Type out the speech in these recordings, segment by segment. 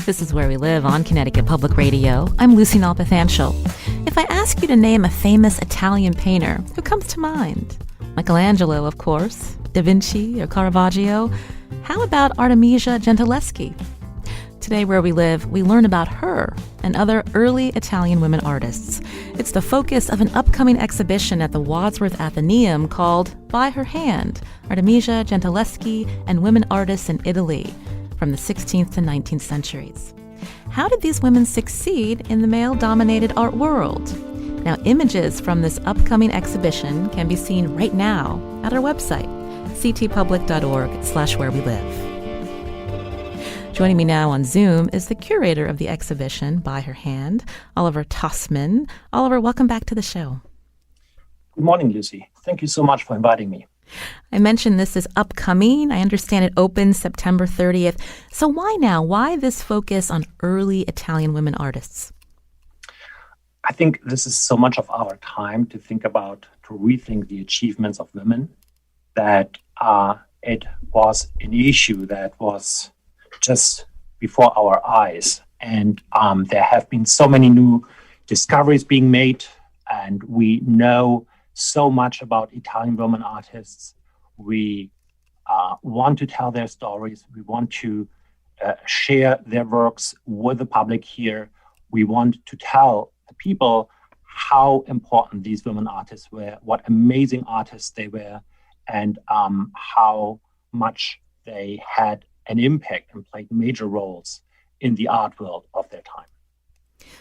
This is Where We Live on Connecticut Public Radio. I'm Lucy Nalpathanchel. If I ask you to name a famous Italian painter, who comes to mind? Michelangelo, of course, Da Vinci or Caravaggio. How about Artemisia Gentileschi? Today, Where We Live, we learn about her and other early Italian women artists. It's the focus of an upcoming exhibition at the Wadsworth Atheneum called By Her Hand, Artemisia Gentileschi and Women Artists in Italy from the 16th to 19th centuries. How did these women succeed in the male-dominated art world? Now, images from this upcoming exhibition can be seen right now at our website, ctpublic.org/wherewelive. Joining me now on Zoom is the curator of the exhibition, By Her Hand, Oliver Tostmann. Oliver, welcome back to the show. Good morning, Lucy. Thank you so much for inviting me. I mentioned this is upcoming. I understand it opens September 30th. So why now? Why this focus on early Italian women artists? I think this is so much of our time to rethink the achievements of women, that it was an issue that was just before our eyes. And there have been so many new discoveries being made, and we know so much about Italian women artists. We want to tell their stories. We want to share their works with the public here. We want to tell the people how important these women artists were, what amazing artists they were, and how much they had an impact and played major roles in the art world of their time.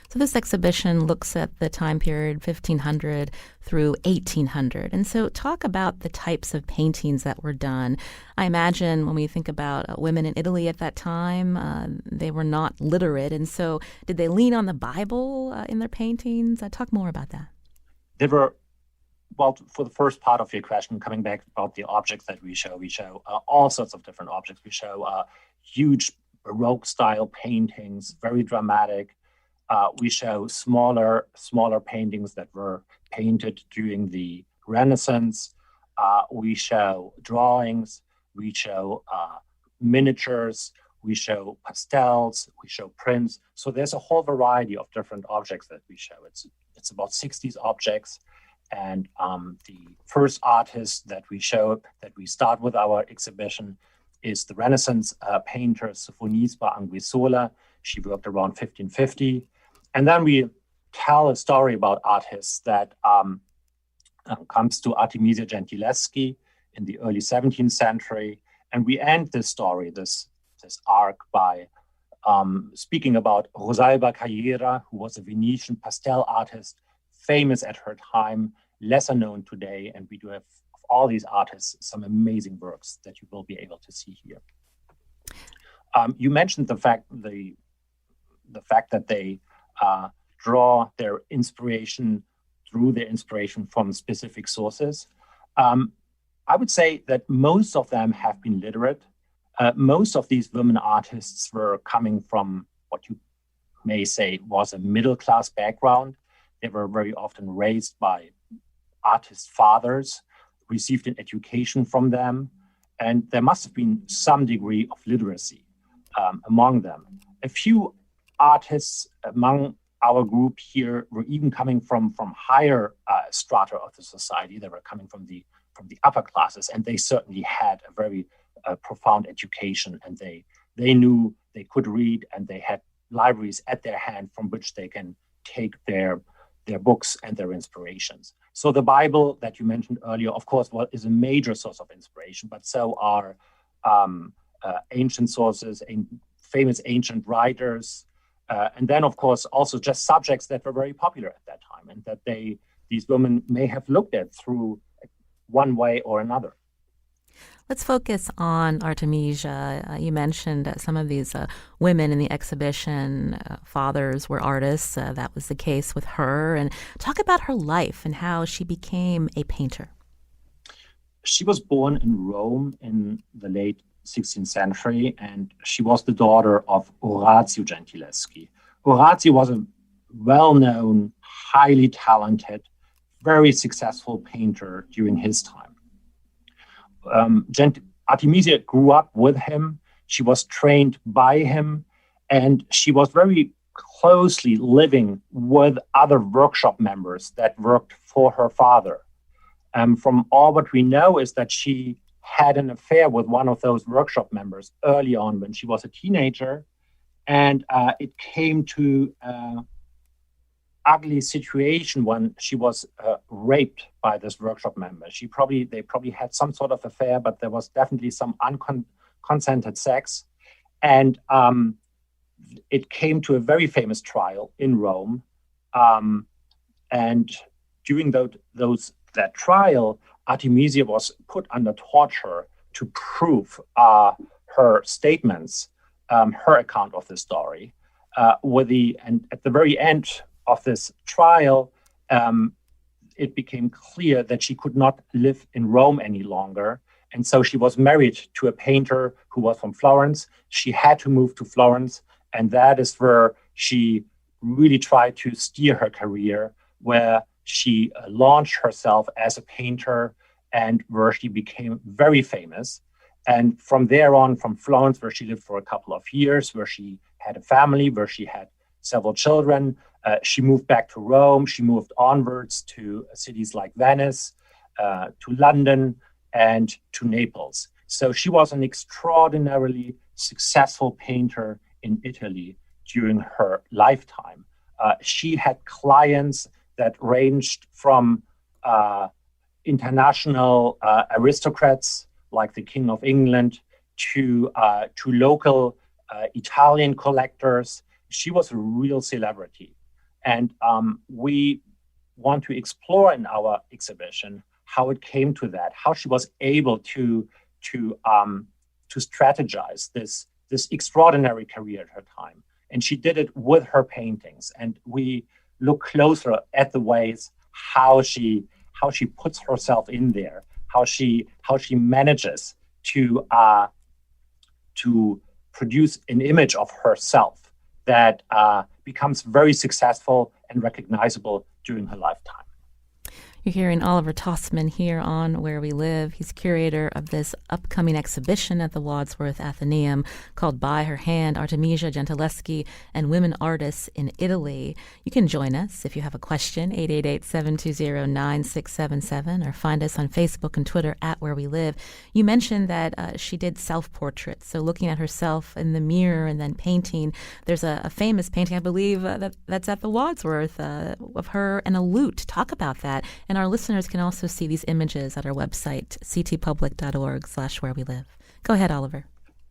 So this exhibition looks at the time period 1500 through 1800. And so talk about the types of paintings that were done. I imagine when we think about women in Italy at that time, they were not literate. And so did they lean on the Bible in their paintings? Talk more about that. They were, well, for the first part of your question, coming back about the objects that we show all sorts of different objects. We show huge Baroque style paintings, very dramatic. We show smaller paintings that were painted during the Renaissance. We show drawings. We show miniatures. We show pastels. We show prints. So there's a whole variety of different objects that we show. It's about 60 objects. And the first artist that we start with our exhibition is the Renaissance painter Sofonisba Anguissola. She worked around 1550. And then we tell a story about artists that comes to Artemisia Gentileschi in the early 17th century. And we end this story, this arc, by speaking about Rosalba Carriera, who was a Venetian pastel artist, famous at her time, lesser known today. And we do have, of all these artists, some amazing works that you will be able to see here. You mentioned the fact that they draw their inspiration from specific sources. I would say that most of them have been literate. Most of these women artists were coming from what you may say was a middle-class background. They were very often raised by artist fathers, received an education from them, and there must have been some degree of literacy among them. A few artists among our group here were even coming from higher strata of the society. They were coming from the upper classes, and they certainly had a very profound education, and they knew they could read, and they had libraries at their hand from which they can take their books and their inspirations. So the Bible that you mentioned earlier, of course, is a major source of inspiration, but so are ancient sources, famous ancient writers, and then, of course, also just subjects that were very popular at that time and that these women may have looked at through one way or another. Let's focus on Artemisia. You mentioned some of these women in the exhibition, fathers were artists. That was the case with her. And talk about her life and how she became a painter. She was born in Rome in the late 16th century, and she was the daughter of Orazio Gentileschi. Orazio was a well-known, highly talented, very successful painter during his time. Artemisia grew up with him. She was trained by him, And she was very closely living with other workshop members that worked for her father. From all what we know is that she had an affair with one of those workshop members early on when she was a teenager. And it came to an ugly situation when she was raped by this workshop member. They probably had some sort of affair, but there was definitely some unconsented sex. And it came to a very famous trial in Rome. And during that trial, Artemisia was put under torture to prove her statements, her account of the story. And at the very end of this trial, it became clear that she could not live in Rome any longer. And so she was married to a painter who was from Florence. She had to move to Florence. And that is where she really tried to steer her career, where she launched herself as a painter and where she became very famous. And from there on, from Florence, where she lived for a couple of years, where she had a family, where she had several children, she moved back to Rome. She moved onwards to cities like Venice, to London, and to Naples. So she was an extraordinarily successful painter in Italy during her lifetime. She had clients that ranged from international aristocrats like the King of England to local Italian collectors. She was a real celebrity. And we want to explore in our exhibition how it came to that, how she was able to strategize this extraordinary career at her time. And she did it with her paintings. And we look closer at the ways how she puts herself in there, how she manages to produce an image of herself that becomes very successful and recognizable during her lifetime. You're hearing Oliver Tostmann here on Where We Live. He's curator of this upcoming exhibition at the Wadsworth Atheneum called By Her Hand, Artemisia Gentileschi and Women Artists in Italy. You can join us if you have a question, 888-720-9677, or find us on Facebook and Twitter at Where We Live. You mentioned that she did self-portraits, so looking at herself in the mirror and then painting. There's a famous painting, I believe, that's at the Wadsworth of her and a lute. Talk about that. And our listeners can also see these images at our website, ctpublic.org/wherewelive. Go ahead, Oliver.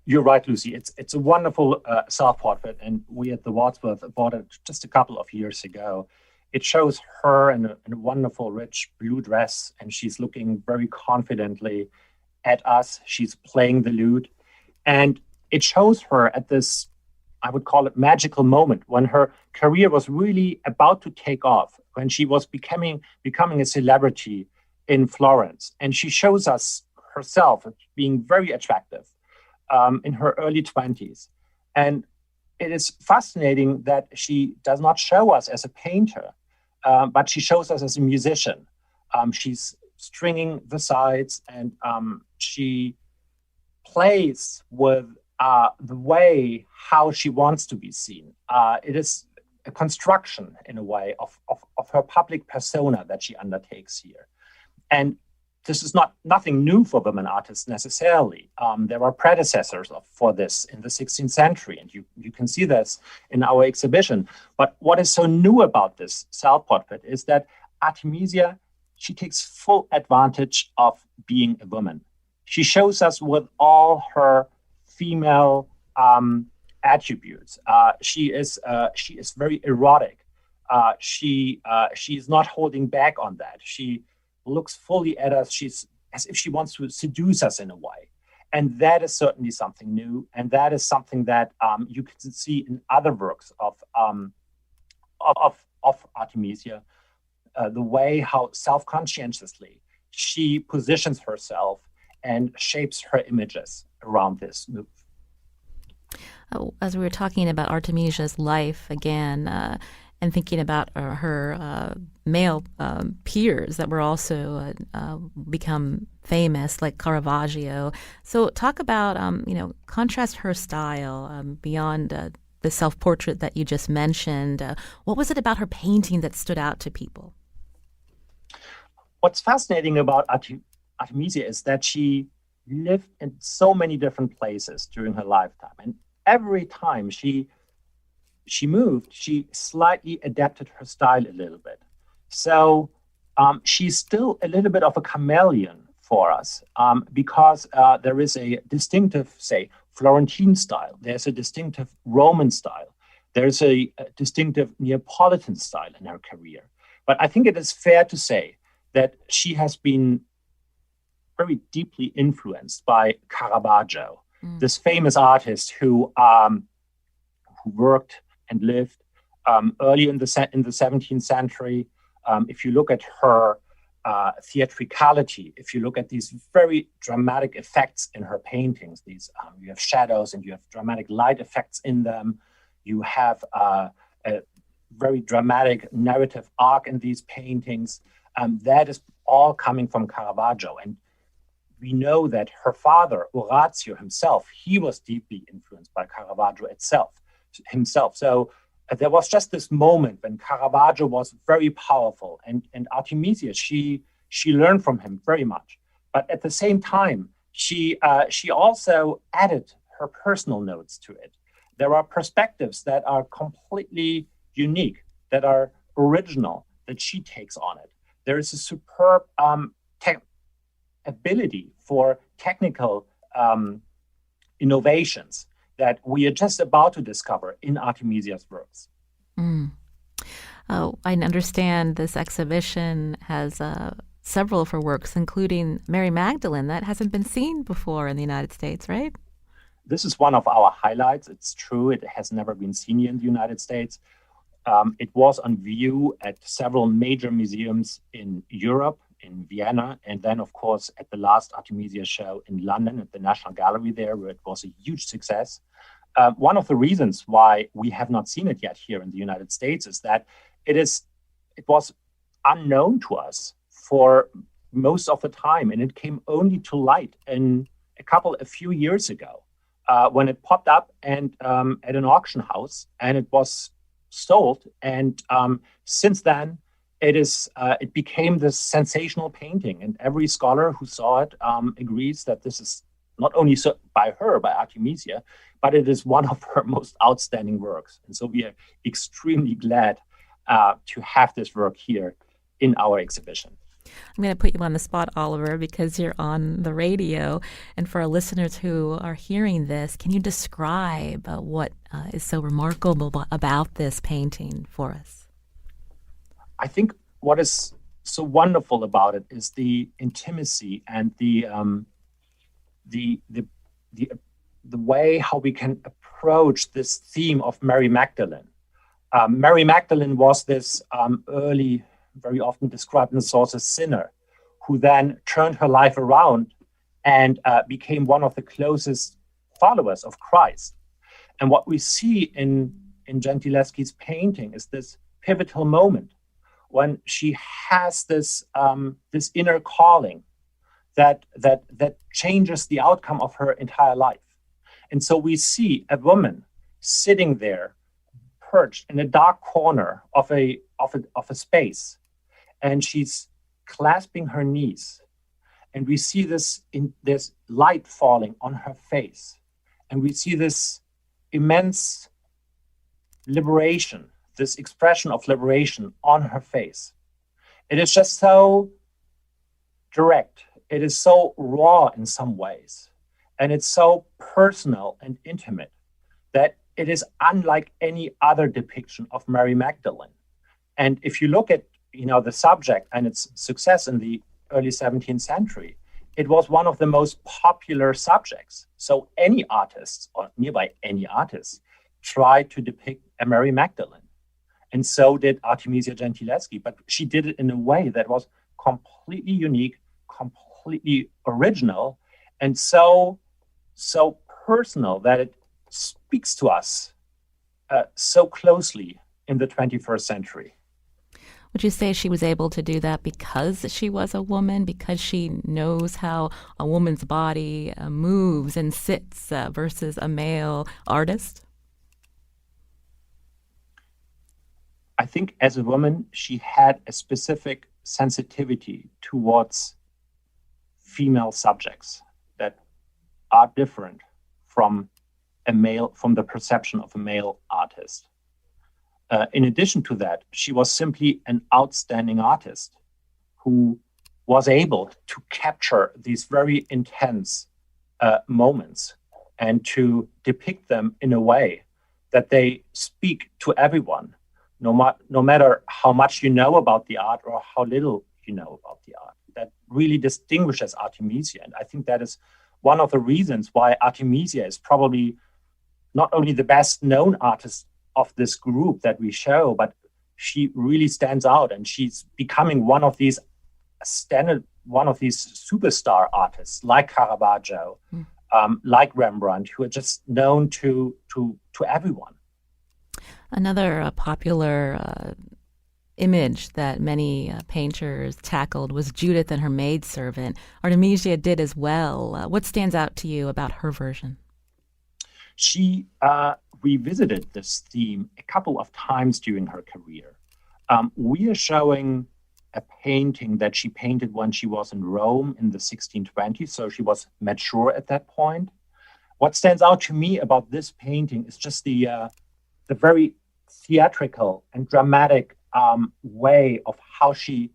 You're right, Lucy. It's a wonderful self-portrait, and we at the Wadsworth bought it just a couple of years ago. It shows her in a wonderful, rich blue dress, and she's looking very confidently at us. She's playing the lute, and it shows her at this, I would call it, magical moment when her career was really about to take off, when she was becoming a celebrity in Florence. And she shows us herself as being very attractive in her early 20s. And it is fascinating that she does not show us as a painter, but she shows us as a musician. She's stringing the sides, and she plays with the way how she wants to be seen. It is a construction, in a way, of her public persona that she undertakes here. And this is nothing new for women artists necessarily. There are predecessors for this in the 16th century, and you can see this in our exhibition. But what is so new about this self-portrait is that Artemisia, she takes full advantage of being a woman. She shows us with all her female attributes. She is very erotic. She is not holding back on that. She looks fully at us. She's as if she wants to seduce us in a way, and that is certainly something new. And that is something that you can see in other works of Artemisia. The way how self-conscientiously she positions herself and shapes her images around this move. As we were talking about Artemisia's life again, and thinking about her male peers that were also become famous, like Caravaggio. So talk about, contrast her style beyond the self-portrait that you just mentioned. What was it about her painting that stood out to people? What's fascinating about Artemisia is that she lived in so many different places during her lifetime. And every time she moved, she slightly adapted her style a little bit. So she's still a little bit of a chameleon for us because there is a distinctive, say, Florentine style. There's a distinctive Roman style. There's a distinctive Neapolitan style in her career. But I think it is fair to say that she has been very deeply influenced by Caravaggio, this famous artist who worked and lived early in the 17th century. If you look at her theatricality, if you look at these very dramatic effects in her paintings, these you have shadows and you have dramatic light effects in them. You have a very dramatic narrative arc in these paintings. That is all coming from Caravaggio. And we know that her father, Orazio himself, he was deeply influenced by Caravaggio himself. So there was just this moment when Caravaggio was very powerful, and Artemisia, she learned from him very much. But at the same time, she also added her personal notes to it. There are perspectives that are completely unique, that are original, that she takes on it. There is a superb ability for technical innovations that we are just about to discover in Artemisia's works. Oh, I understand this exhibition has several of her works, including Mary Magdalene, that hasn't been seen before in the United States, right? This is one of our highlights. It's true, it has never been seen here in the United States. It was on view at several major museums in Europe, in Vienna, and then, of course, at the last Artemisia show in London at the National Gallery there, where it was a huge success. One of the reasons why we have not seen it yet here in the United States is that it was unknown to us for most of the time, and it came only to light in a few years ago when it popped up and at an auction house, and it was sold. And since then, it became this sensational painting, and every scholar who saw it agrees that this is not only by Artemisia, but it is one of her most outstanding works. And so we are extremely glad to have this work here in our exhibition. I'm going to put you on the spot, Oliver, because you're on the radio. And for our listeners who are hearing this, can you describe what is so remarkable about this painting for us? I think what is so wonderful about it is the intimacy and the way how we can approach this theme of Mary Magdalene. Mary Magdalene was this early, very often described in the sources, sinner, who then turned her life around and became one of the closest followers of Christ. And what we see in Gentileschi's painting is this pivotal moment when she has this inner calling that changes the outcome of her entire life. And so we see a woman sitting there, perched in a dark corner of a space, and she's clasping her knees. And we see this light falling on her face, and we see this immense liberation, this expression of liberation on her face. It is just so direct. It is so raw in some ways. And it's so personal and intimate that it is unlike any other depiction of Mary Magdalene. And if you look at the subject and its success in the early 17th century, it was one of the most popular subjects. So any artist, or nearby any artist, tried to depict a Mary Magdalene. And so did Artemisia Gentileschi, but she did it in a way that was completely unique, completely original, and so personal that it speaks to us so closely in the 21st century. Would you say she was able to do that because she was a woman, because she knows how a woman's body moves and sits versus a male artist? I think as a woman, she had a specific sensitivity towards female subjects that are different from from the perception of a male artist. In addition to that, she was simply an outstanding artist who was able to capture these very intense moments and to depict them in a way that they speak to everyone, no matter how much you know about the art or how little you know about the art. That really distinguishes Artemisia. And I think that is one of the reasons why Artemisia is probably not only the best known artist of this group that we show, but she really stands out, and she's becoming one of these superstar artists like Caravaggio, like Rembrandt, who are just known to everyone. Another popular image that many painters tackled was Judith and her maidservant. Artemisia did as well. What stands out to you about her version? She revisited this theme a couple of times during her career. We are showing a painting that she painted when she was in Rome in the 1620s, so she was mature at that point. What stands out to me about this painting is just the very theatrical and dramatic way of how she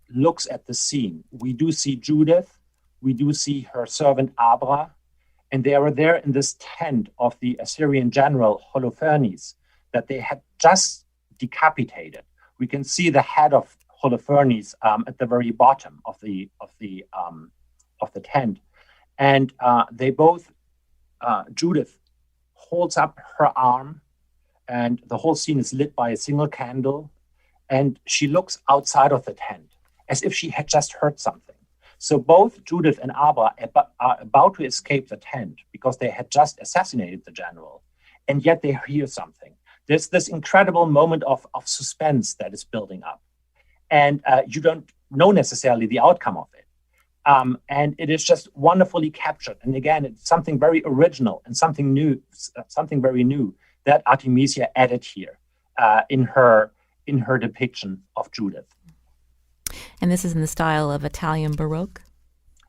looks at the scene. We do see Judith, we do see her servant Abra, and they are there in this tent of the Assyrian general Holofernes that they had just decapitated. We can see the head of Holofernes at the very bottom of the tent, and they both. Judith holds up her arm, and the whole scene is lit by a single candle, and she looks outside of the tent as if she had just heard something. So both Judith and Abra are about to escape the tent because they had just assassinated the general, and yet they hear something. There's this incredible moment of suspense that is building up, and you don't know necessarily the outcome of it. And it is just wonderfully captured. And again, it's something very original and something new, something very new that Artemisia added here in her depiction of Judith. And this is in the style of Italian Baroque?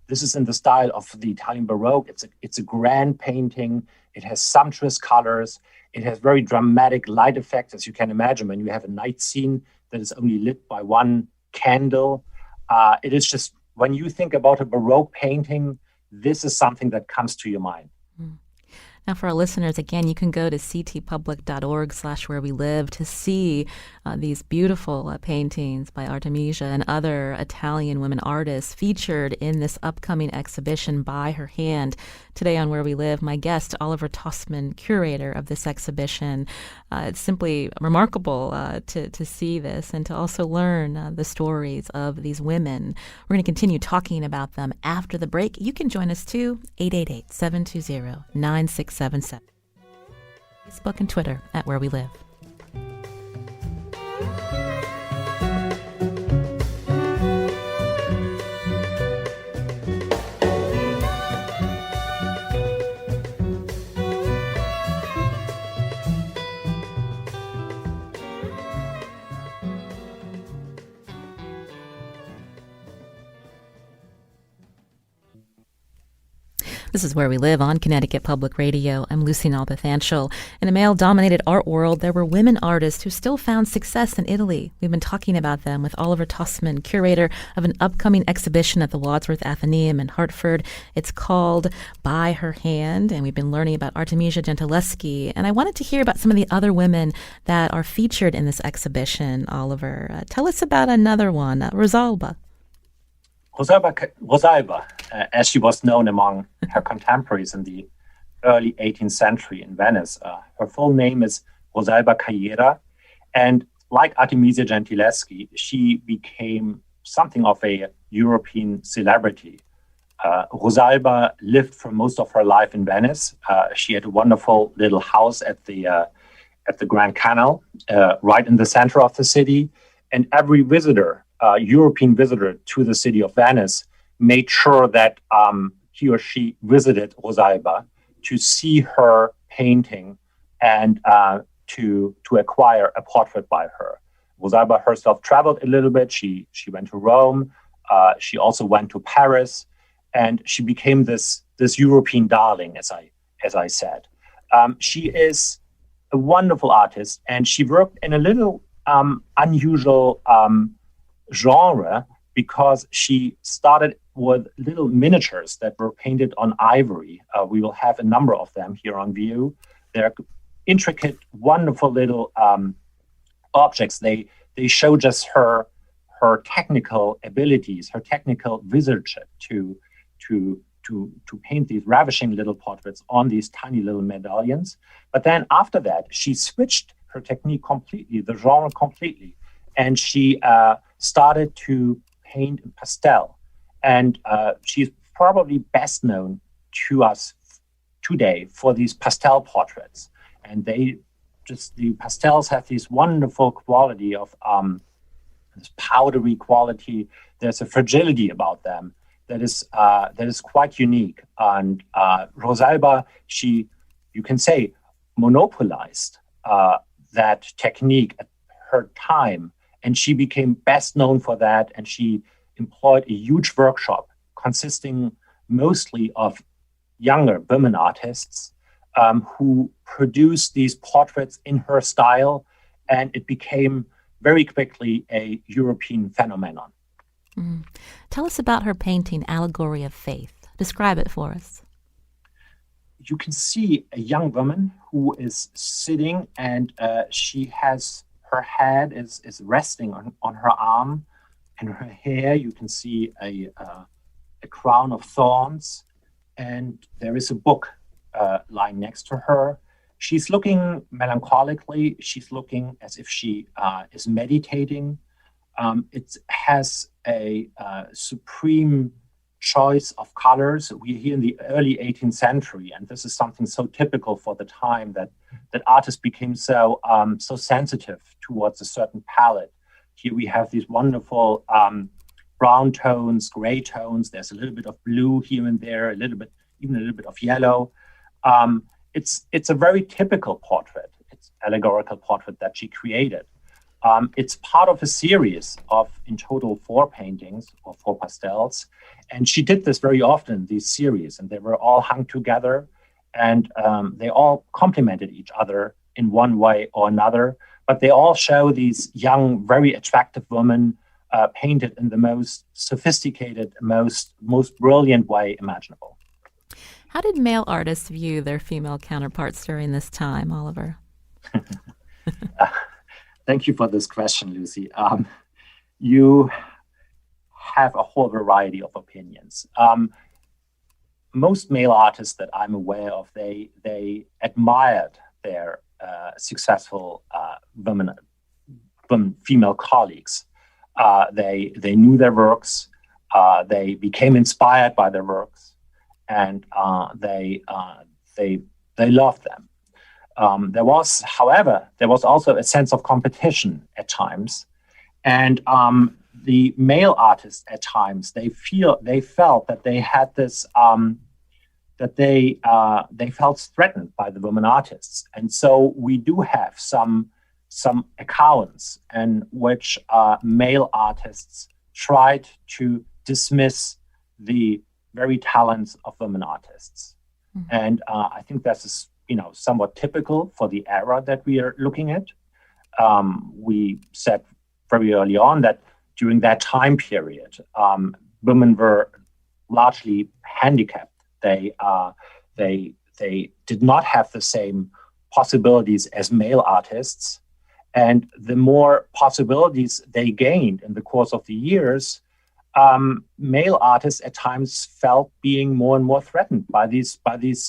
This is in the style of the Italian Baroque. It's a grand painting. It has sumptuous colors. It has very dramatic light effects, as you can imagine, when you have a night scene that is only lit by one candle. It is just, when you think about a Baroque painting, this is something that comes to your mind. Now, for our listeners, again, you can go to ctpublic.org/wherewelive to see these beautiful paintings by Artemisia and other Italian women artists featured in this upcoming exhibition by her hand. Today on Where We Live, my guest, Oliver Tostmann, curator of this exhibition. It's simply remarkable to see this and to also learn the stories of these women. We're going to continue talking about them after the break. You can join us too, 888-720-9677. Facebook and Twitter at Where We Live. This is Where We Live on Connecticut Public Radio. I'm Lucy Nalpathanchel. In a male-dominated art world, there were women artists who still found success in Italy. We've been talking about them with Oliver Tostmann, curator of an upcoming exhibition at the Wadsworth Atheneum in Hartford. It's called By Her Hand, and we've been learning about Artemisia Gentileschi. And I wanted to hear about some of the other women that are featured in this exhibition, Oliver. Tell us about another one, Rosalba. Rosalba, as she was known among her contemporaries in the early 18th century in Venice. Her full name is Rosalba Carriera, and like Artemisia Gentileschi, she became something of a European celebrity. Rosalba lived for most of her life in Venice. She had a wonderful little house at the Grand Canal, right in the center of the city, and every visitor, European visitor to the city of Venice, made sure that he or she visited Rosalba to see her painting and to acquire a portrait by her. Rosalba herself traveled a little bit. She went to Rome. She also went to Paris, and she became this European darling, as I said. She is a wonderful artist, and she worked in a little unusual genre, because she started with little miniatures that were painted on ivory. We will have a number of them here on view. They're intricate, wonderful little objects. They show just her technical abilities, her technical visage to paint these ravishing little portraits on these tiny little medallions. But then after that, she switched her technique completely, the genre completely, and she started to paint in pastel. And she's probably best known to us today for these pastel portraits. And the pastels have this wonderful quality of this powdery quality. There's a fragility about them that is quite unique. And Rosalba, you can say, monopolized that technique at her time. And she became best known for that. And she employed a huge workshop consisting mostly of younger women artists who produced these portraits in her style. And it became very quickly a European phenomenon. Mm. Tell us about her painting, Allegory of Faith. Describe it for us. You can see a young woman who is sitting, and she has her head is resting on her arm, and her hair, you can see a crown of thorns, and there is a book lying next to her. She's looking melancholically. She's looking as if she is meditating. It has a supreme choice of colors. We're here in the early 18th century, and this is something so typical for the time that artists became so sensitive towards a certain palette. Here we have these wonderful brown tones, gray tones. There's a little bit of blue here and there, even a little bit of yellow. It's a very typical portrait. It's allegorical portrait that she created. It's part of a series of, in total, 4 paintings or 4 pastels. And she did this very often, these series, and they were all hung together, and they all complemented each other in one way or another. But they all show these young, very attractive women painted in the most sophisticated, most brilliant way imaginable. How did male artists view their female counterparts during this time, Oliver? Thank you for this question, Lucy. You have a whole variety of opinions. Most male artists that I'm aware of, they admired their successful female colleagues. They knew their works. They became inspired by their works, and they loved them. There was also a sense of competition at times, and the male artists at times they felt that they had this that they felt threatened by the women artists, and so we do have some accounts in which male artists tried to dismiss the very talents of women artists, and I think this is somewhat typical for the era that we are looking at. We said very early on that during that time period, women were largely handicapped. They did not have the same possibilities as male artists, and the more possibilities they gained in the course of the years, male artists at times felt being more and more threatened by these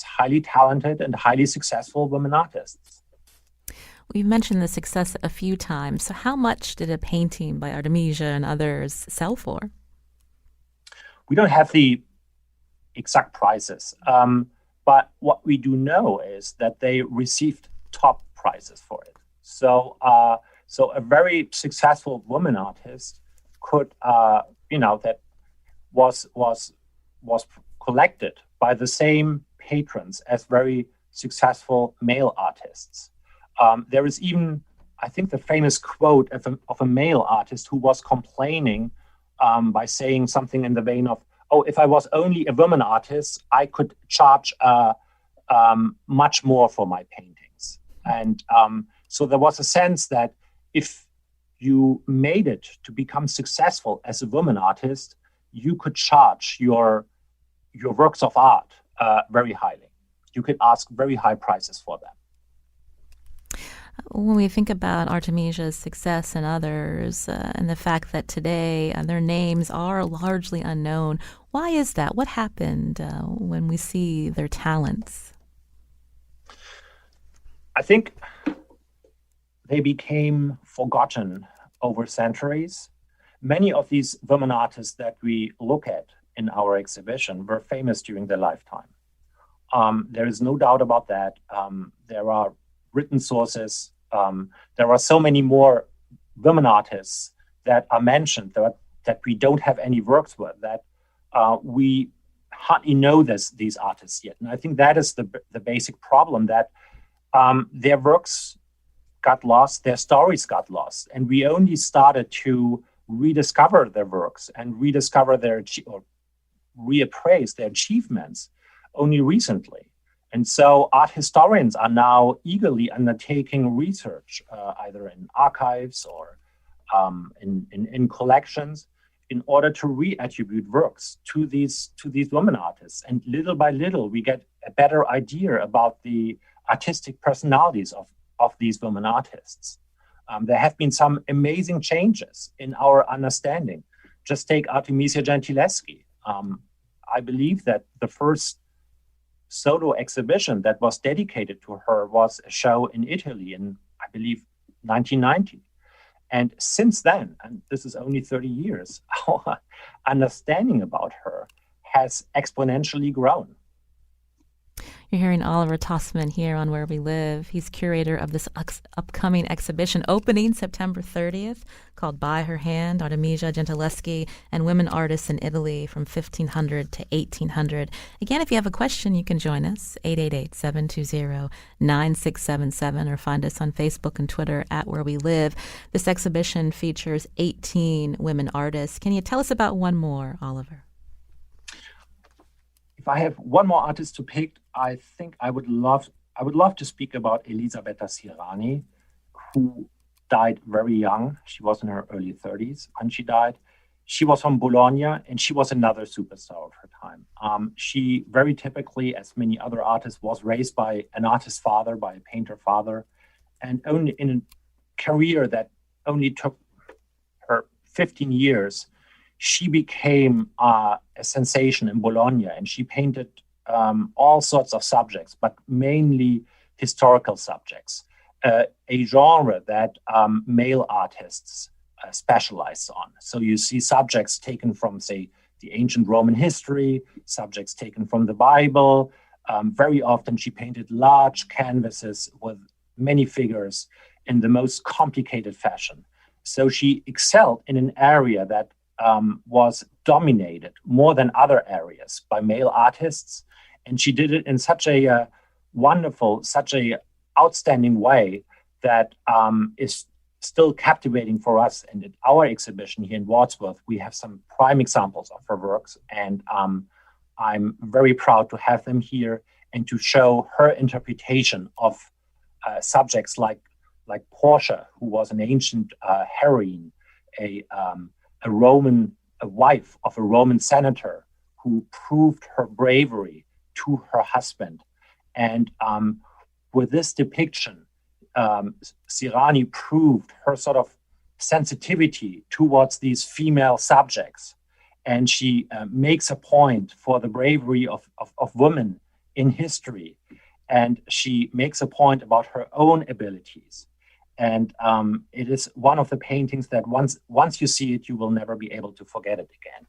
highly talented and highly successful women artists. We've mentioned the success a few times. So how much did a painting by Artemisia and others sell for? We don't have the exact prices, but what we do know is that they received top prices for it. So a very successful woman artist could that was collected by the same patrons as very successful male artists. There is even, I think, the famous quote of a male artist who was complaining by saying something in the vein of, "Oh, if I was only a woman artist, I could charge much more for my paintings." And so there was a sense that if you made it to become successful as a woman artist, you could charge your works of art very highly. You could ask very high prices for them. When we think about Artemisia's success and others, and the fact that today their names are largely unknown, why is that? What happened when we see their talents? I think they became forgotten over centuries. Many of these women artists that we look at in our exhibition were famous during their lifetime. There is no doubt about that. There are written sources. There are so many more women artists that are mentioned that we don't have any works with, that we hardly know these artists yet. And I think that is the basic problem, that their works got lost, their stories got lost, and we only started to rediscover their works and rediscover or reappraise their achievements only recently. And so art historians are now eagerly undertaking research, either in archives or in collections, in order to reattribute works to these women artists. And little by little, we get a better idea about the artistic personalities of these women artists. There have been some amazing changes in our understanding. Just take Artemisia Gentileschi. I believe that the first solo exhibition that was dedicated to her was a show in Italy in, I believe, 1990. And since then, and this is only 30 years, our understanding about her has exponentially grown. You're hearing Oliver Tostmann here on Where We Live. He's curator of this upcoming exhibition opening September 30th called By Her Hand, Artemisia Gentileschi and Women Artists in Italy from 1500 to 1800. Again, if you have a question, you can join us, 888-720-9677, or find us on Facebook and Twitter at Where We Live. This exhibition features 18 women artists. Can you tell us about one more, Oliver? If I have one more artist to pick, I think I would love to speak about Elisabetta Sirani, who died very young. She was in her early 30s when she died. She was from Bologna, and she was another superstar of her time. She very typically, as many other artists, was raised by an artist father, by a painter father, and only in a career that only took her 15 years, she became a sensation in Bologna, and she painted all sorts of subjects, but mainly historical subjects, a genre that male artists specialized on. So you see subjects taken from, say, the ancient Roman history, subjects taken from the Bible. Very often she painted large canvases with many figures in the most complicated fashion. So she excelled in an area that was dominated more than other areas by male artists. And she did it in such a wonderful, such a outstanding way that is still captivating for us. And at our exhibition here in Wadsworth, we have some prime examples of her works. And I'm very proud to have them here and to show her interpretation of subjects like Portia, who was an ancient heroine, a wife of a Roman senator who proved her bravery to her husband. And with this depiction, Sirani proved her sort of sensitivity towards these female subjects. And she makes a point for the bravery of women in history. And she makes a point about her own abilities. And it is one of the paintings that once you see it, you will never be able to forget it again.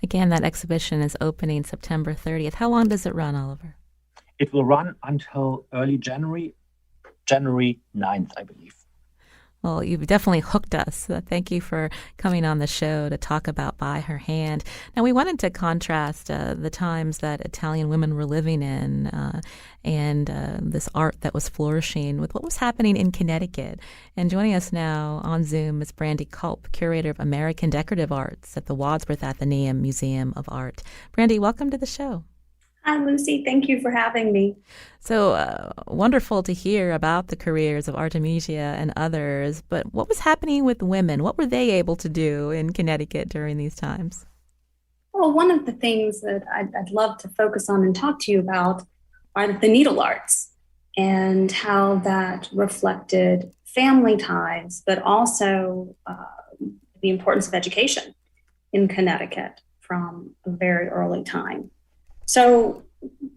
Again, that exhibition is opening September 30th. How long does it run, Oliver? It will run until early January 9th, I believe. Well, you've definitely hooked us. Thank you for coming on the show to talk about By Her Hand. Now, we wanted to contrast the times that Italian women were living in and this art that was flourishing with what was happening in Connecticut. And joining us now on Zoom is Brandy Culp, Curator of American Decorative Arts at the Wadsworth Atheneum Museum of Art. Brandy, welcome to the show. Hi, Lucy. Thank you for having me. So wonderful to hear about the careers of Artemisia and others, but what was happening with women? What were they able to do in Connecticut during these times? Well, one of the things that I'd love to focus on and talk to you about are the needle arts and how that reflected family ties, but also the importance of education in Connecticut from a very early time. So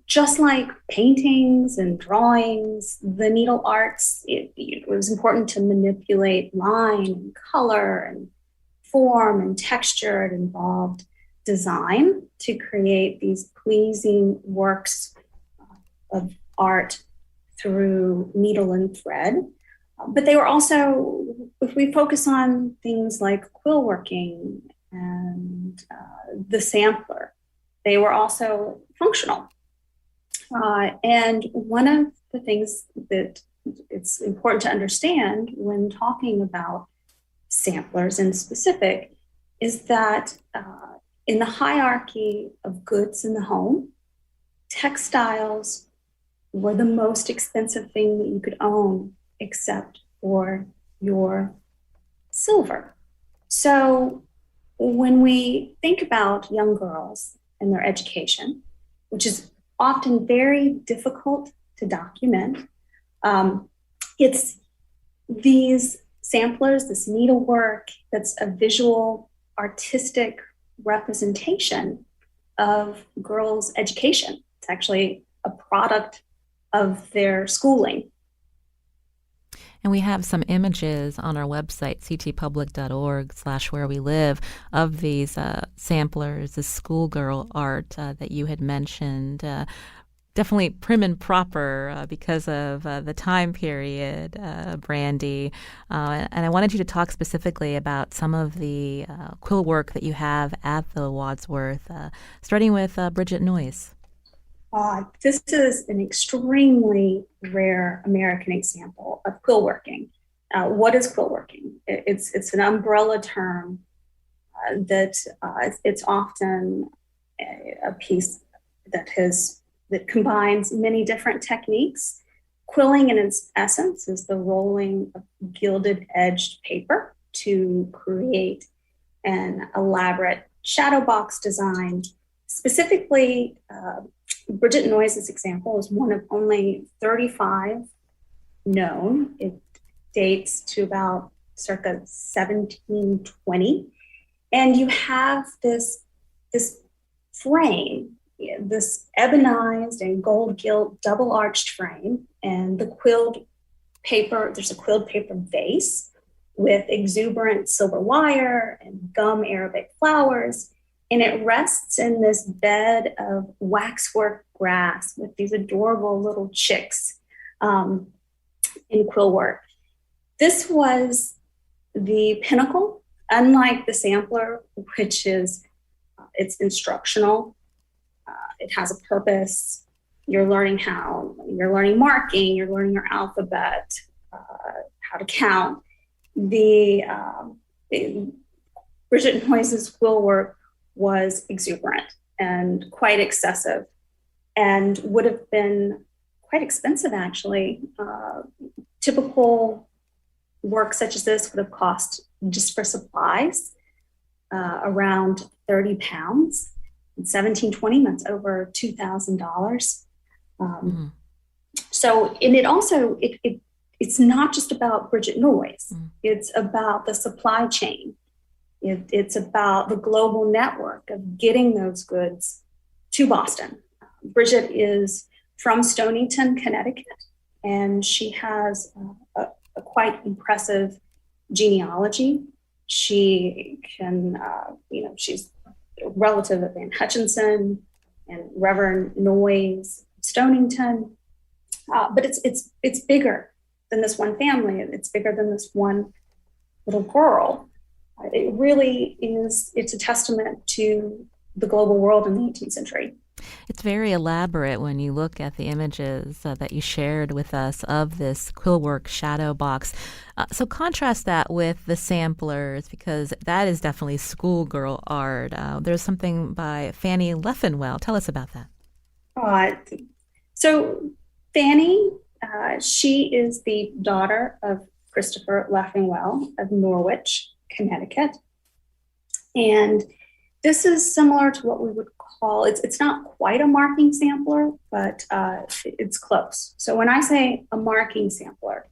just like paintings and drawings, the needle arts, it was important to manipulate line and color and form and texture. It involved design to create these pleasing works of art through needle and thread. But they were also, if we focus on things like quill working and the sampler, they were also functional. And one of the things that it's important to understand when talking about samplers in specific is that in the hierarchy of goods in the home, textiles were the most expensive thing that you could own except for your silver. So when we think about young girls and their education, which is often very difficult to document. It's these samplers, this needlework, that's a visual, artistic representation of girls' education. It's actually a product of their schooling. And we have some images on our website, ctpublic.org/wherewelive, of these samplers, the schoolgirl art that you had mentioned. Definitely prim and proper because of the time period, Brandy. And I wanted you to talk specifically about some of the quill work that you have at the Wadsworth, starting with Bridget Noyes. This is an extremely rare American example of quill working. What is quill working? It's an umbrella term that it's often a piece that combines many different techniques. Quilling, in its essence, is the rolling of gilded edged paper to create an elaborate shadow box design. Specifically, Bridget Noyes' example is one of only 35 known. It dates to about circa 1720. And you have this frame, this ebonized and gold gilt double arched frame, and the quilled paper, there's a quilled paper vase with exuberant silver wire and gum Arabic flowers. And it rests in this bed of waxwork grass with these adorable little chicks in quill work. This was the pinnacle, unlike the sampler, which is it's instructional. It has a purpose. You're learning marking, you're learning your alphabet, how to count. The Bridget Noyes' quill work was exuberant and quite excessive and would have been quite expensive, actually. Typical work such as this would have cost, just for supplies, around 30 pounds. In 1720, that's over $2,000. So, and it also, it's not just about Bridget Noyes. It's about the supply chain. It's about the global network of getting those goods to Boston. Bridget is from Stonington, Connecticut, and she has a quite impressive genealogy. She can, she's a relative of Anne Hutchinson and Reverend Noyes, Stonington, but it's bigger than this one family. It's bigger than this one little girl. It really is, it's a testament to the global world in the 18th century. It's very elaborate when you look at the images that you shared with us of this quillwork shadow box. So contrast that with the samplers, because that is definitely schoolgirl art. There's something by Fanny Leffenwell. Tell us about that. So Fanny, she is the daughter of Christopher Leffenwell of Norwich, Connecticut. And this is similar to what we would call, it's not quite a marking sampler, but it's close. So when I say a marking sampler,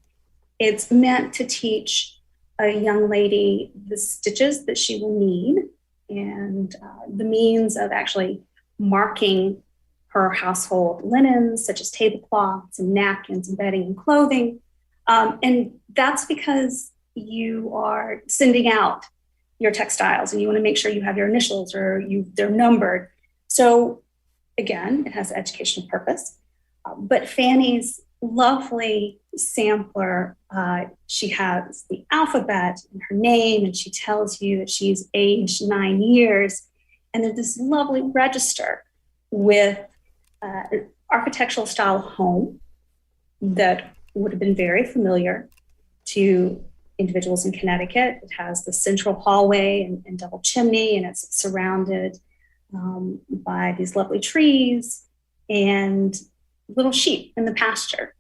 it's meant to teach a young lady the stitches that she will need and the means of actually marking her household linens, such as tablecloths and napkins and bedding and clothing. And that's because you are sending out your textiles and you want to make sure you have your initials or they're numbered. So again, it has an educational purpose. But Fanny's lovely sampler, she has the alphabet and her name, and she tells you that she's aged 9 years. And there's this lovely register with an architectural style home that would have been very familiar to individuals in Connecticut. It has the central hallway and double chimney, and it's surrounded by these lovely trees and little sheep in the pasture.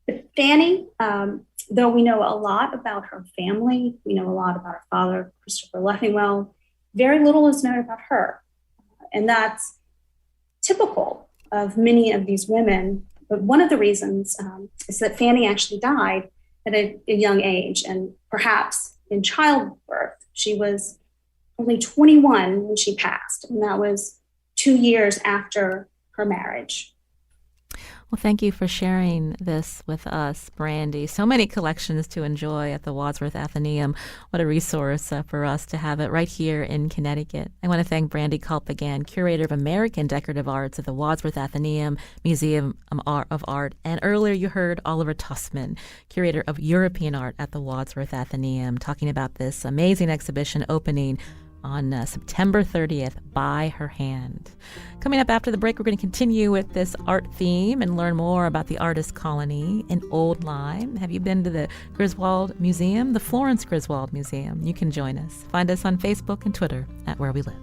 But Fanny, though we know a lot about her family, we know a lot about her father, Christopher Leffenwell, very little is known about her. And that's typical of many of these women. But one of the reasons is that Fanny actually died at a young age, and perhaps in childbirth. She was only 21 when she passed, and that was 2 years after her marriage. Well, thank you for sharing this with us, Brandy. So many collections to enjoy at the Wadsworth Atheneum. What a resource for us to have it right here in Connecticut. I want to thank Brandy Culp again, Curator of American Decorative Arts at the Wadsworth Atheneum Museum of Art. And earlier you heard Oliver Tostmann, Curator of European Art at the Wadsworth Atheneum, talking about this amazing exhibition opening on September 30th, By Her Hand. Coming up after the break, we're going to continue with this art theme and learn more about the artist colony in Old Lyme. Have you been to the Griswold Museum, the Florence Griswold Museum? You can join us. Find us on Facebook and Twitter at Where We Live.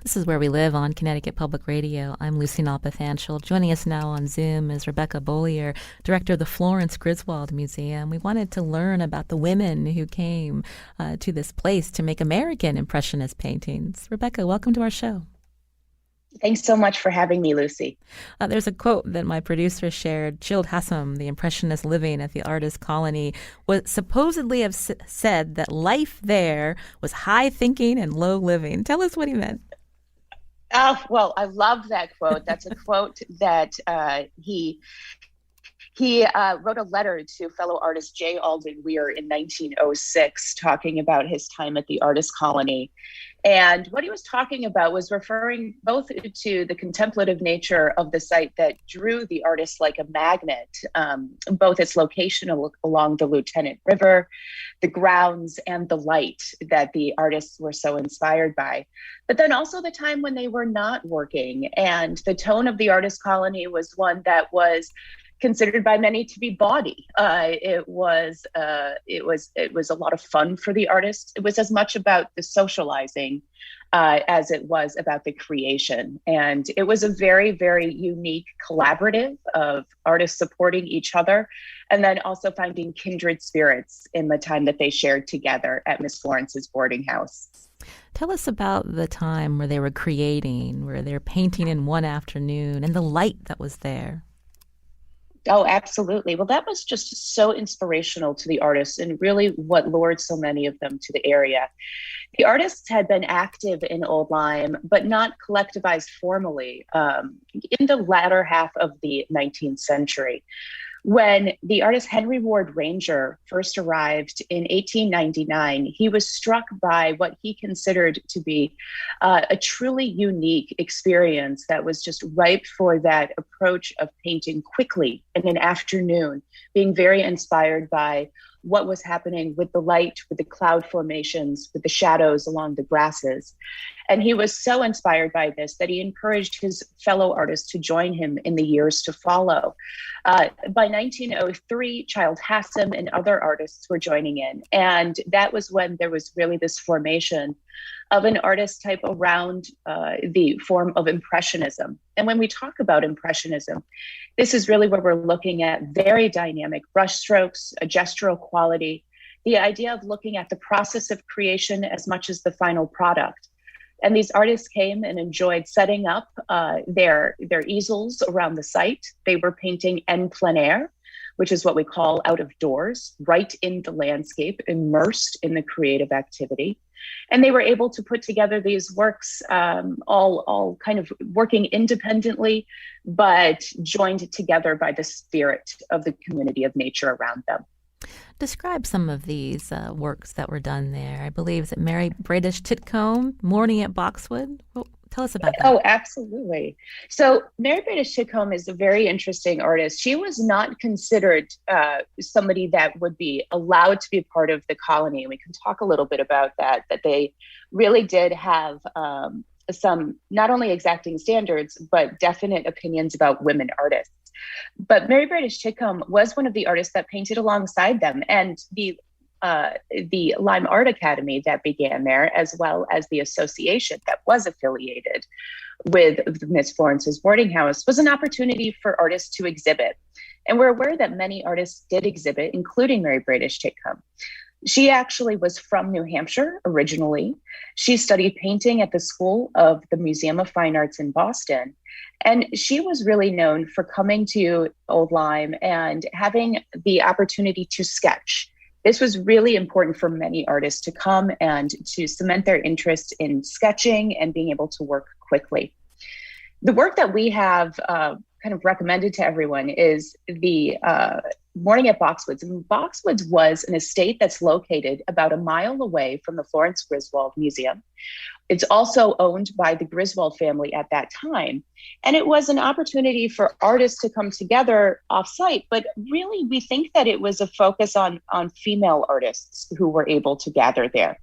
This is Where We Live on Connecticut Public Radio. I'm Lucy Nalpathanchel. Joining us now on Zoom is Rebekah, director of the Florence Griswold Museum. We wanted to learn about the women who came to this place to make American Impressionist paintings. Rebekah, welcome to our show. Thanks so much for having me, Lucy. There's a quote that my producer shared. Childe Hassam, the Impressionist living at the artist colony, was supposedly have said that life there was high thinking and low living. Tell us what he meant. Oh, well, I love that quote. That's a quote that he wrote a letter to fellow artist J. Alden Weir in 1906, talking about his time at the artist colony. And what he was talking about was referring both to the contemplative nature of the site that drew the artist like a magnet, both its location along the Lieutenant River, the grounds, and the light that the artists were so inspired by. But then also the time when they were not working. And the tone of the artist colony was one that was considered by many to be bawdy. It was a lot of fun for the artists. It was as much about the socializing as it was about the creation. And it was a very, very unique collaborative of artists supporting each other, and then also finding kindred spirits in the time that they shared together at Miss Florence's boarding house. Tell us about the time where they were creating, where they were painting in one afternoon, and the light that was there. Oh, absolutely. Well, that was just so inspirational to the artists and really what lured so many of them to the area. The artists had been active in Old Lyme, but not collectivized formally in the latter half of the 19th century. When the artist Henry Ward Ranger first arrived in 1899, he was struck by what he considered to be a truly unique experience that was just ripe for that approach of painting quickly in an afternoon, being very inspired by what was happening with the light, with the cloud formations, with the shadows along the grasses. And he was so inspired by this that he encouraged his fellow artists to join him in the years to follow. By 1903, Childe Hassam and other artists were joining in. And that was when there was really this formation of an artist type around the form of Impressionism. And when we talk about Impressionism, this is really where we're looking at very dynamic brushstrokes, a gestural quality, the idea of looking at the process of creation as much as the final product. And these artists came and enjoyed setting up their easels around the site. They were painting en plein air, which is what we call out of doors, right in the landscape, immersed in the creative activity. And they were able to put together these works, all kind of working independently, but joined together by the spirit of the community of nature around them. Describe some of these works that were done there. I believe that Mary Bradish Titcomb, Morning at Boxwood. Well, tell us about that. Oh, absolutely. So Mary Bradish Titcomb is a very interesting artist. She was not considered somebody that would be allowed to be part of the colony. We can talk a little bit about that they really did have some not only exacting standards, but definite opinions about women artists. But Mary Bradish Titcomb was one of the artists that painted alongside them, and the Lyme Art Academy that began there, as well as the association that was affiliated with Miss Florence's boarding house, was an opportunity for artists to exhibit. And we're aware that many artists did exhibit, including Mary Bradish Titcomb. She actually was from New Hampshire originally. She studied painting at the School of the Museum of Fine Arts in Boston. And she was really known for coming to Old Lyme and having the opportunity to sketch. This was really important for many artists to come and to cement their interest in sketching and being able to work quickly. The work that we have kind of recommended to everyone is the Morning at Boxwoods. And Boxwoods was an estate that's located about a mile away from the Florence Griswold Museum. It's also owned by the Griswold family at that time. And it was an opportunity for artists to come together off-site, but really we think that it was a focus on female artists who were able to gather there.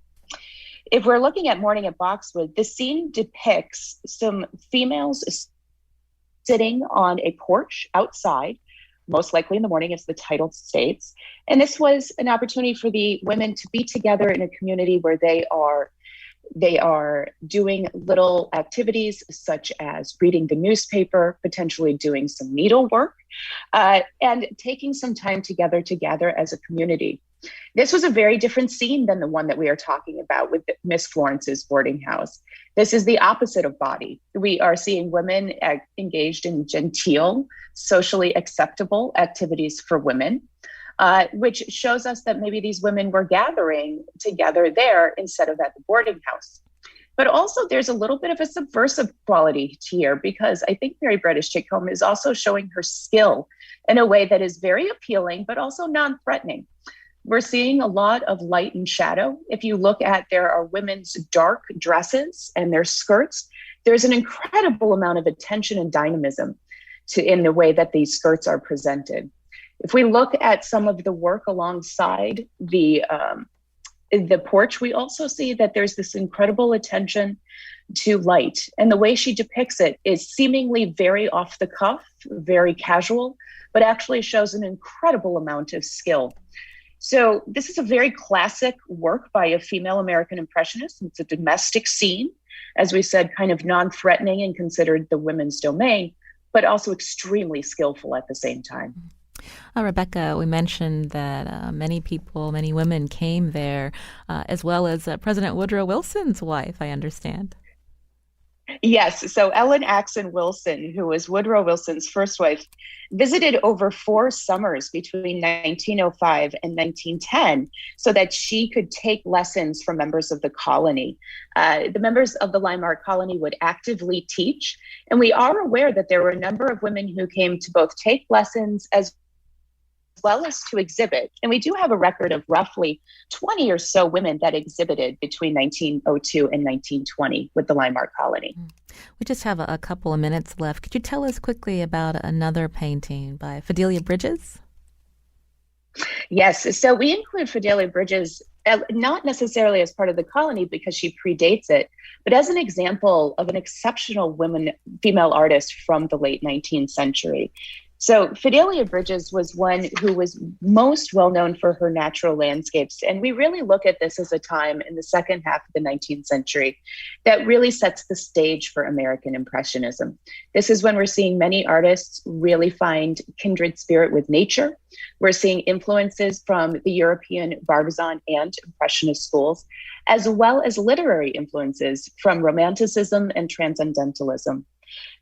If we're looking at Morning at Boxwood, the scene depicts some females sitting on a porch outside, most likely in the morning, as the title states. And this was an opportunity for the women to be together in a community where they are doing little activities such as reading the newspaper, potentially doing some needlework, and taking some time together as a community. This was a very different scene than the one that we are talking about with Miss Florence's boarding house. This is the opposite of body. We are seeing women engaged in genteel, socially acceptable activities for women, which shows us that maybe these women were gathering together there instead of at the boarding house. But also there's a little bit of a subversive quality here, because I think Mary Bradish Titcomb is also showing her skill in a way that is very appealing, but also non-threatening. We're seeing a lot of light and shadow. If you look at, there are women's dark dresses and their skirts. There's an incredible amount of attention and dynamism in the way that these skirts are presented. If we look at some of the work alongside the porch, we also see that there's this incredible attention to light. And the way she depicts it is seemingly very off the cuff, very casual, but actually shows an incredible amount of skill. So this is a very classic work by a female American impressionist. It's a domestic scene, as we said, kind of non-threatening and considered the women's domain, but also extremely skillful at the same time. Rebekah, we mentioned that many women came there, as well as President Woodrow Wilson's wife, I understand. Yes. So Ellen Axon Wilson, who was Woodrow Wilson's first wife, visited over 4 summers between 1905 and 1910 so that she could take lessons from members of the colony. The members of the Lyme art colony would actively teach. And we are aware that there were a number of women who came to both take lessons as well as to exhibit. And we do have a record of roughly 20 or so women that exhibited between 1902 and 1920 with the Lyme art colony. We just have a couple of minutes left. Could you tell us quickly about another painting by Fidelia Bridges? Yes. So we include Fidelia Bridges not necessarily as part of the colony because she predates it, but as an example of an exceptional female artist from the late 19th century. So Fidelia Bridges was one who was most well known for her natural landscapes. And we really look at this as a time in the second half of the 19th century that really sets the stage for American Impressionism. This is when we're seeing many artists really find kindred spirit with nature. We're seeing influences from the European Barbizon and Impressionist schools, as well as literary influences from Romanticism and Transcendentalism.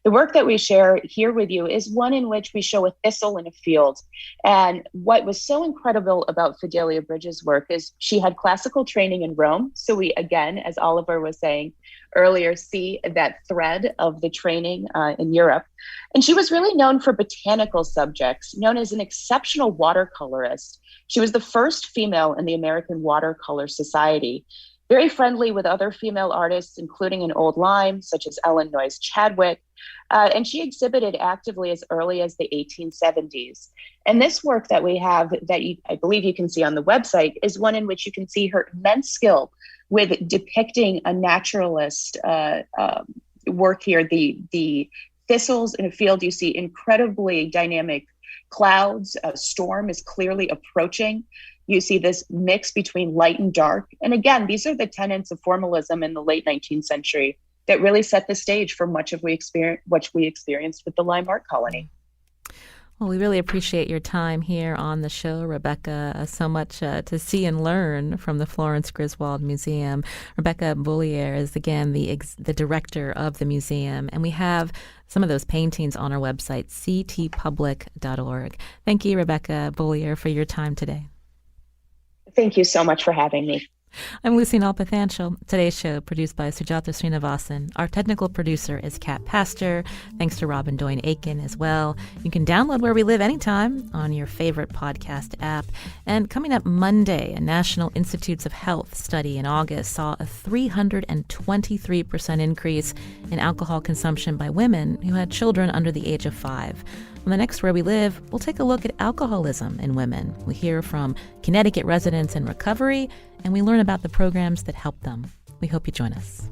The work that we share here with you is one in which we show a thistle in a field. And what was so incredible about Fidelia Bridges' work is she had classical training in Rome. So we, again, as Oliver was saying earlier, see that thread of the training in Europe. And she was really known for botanical subjects, known as an exceptional watercolorist. She was the first female in the American Watercolor Society. Very friendly with other female artists, including in Old Lyme, such as Ellen Noyes Chadwick. And she exhibited actively as early as the 1870s. And this work that we have that I believe you can see on the website is one in which you can see her immense skill with depicting a naturalist work here. The thistles in a field, you see incredibly dynamic clouds. A storm is clearly approaching. You see this mix between light and dark. And again, these are the tenets of formalism in the late 19th century that really set the stage for much of what we experienced with the Lyme art colony. Well, we really appreciate your time here on the show, Rebekah. So much to see and learn from the Florence Griswold Museum. Rebekah Beaulieu is, again, the director of the museum. And we have some of those paintings on our website, ctpublic.org. Thank you, Rebekah Beaulieu, for your time today. Thank you so much for having me. I'm Lucy Nalpathanchel. Today's show produced by Sujata Srinivasan. Our technical producer is Kat Pastor. Thanks to Robin Doyne-Aiken as well. You can download Where We Live anytime on your favorite podcast app. And coming up Monday, a National Institutes of Health study in August saw a 323% increase in alcohol consumption by women who had children under the age of 5. On the next Where We Live, we'll take a look at alcoholism in women. We hear from Connecticut residents in recovery, and we learn about the programs that help them. We hope you join us.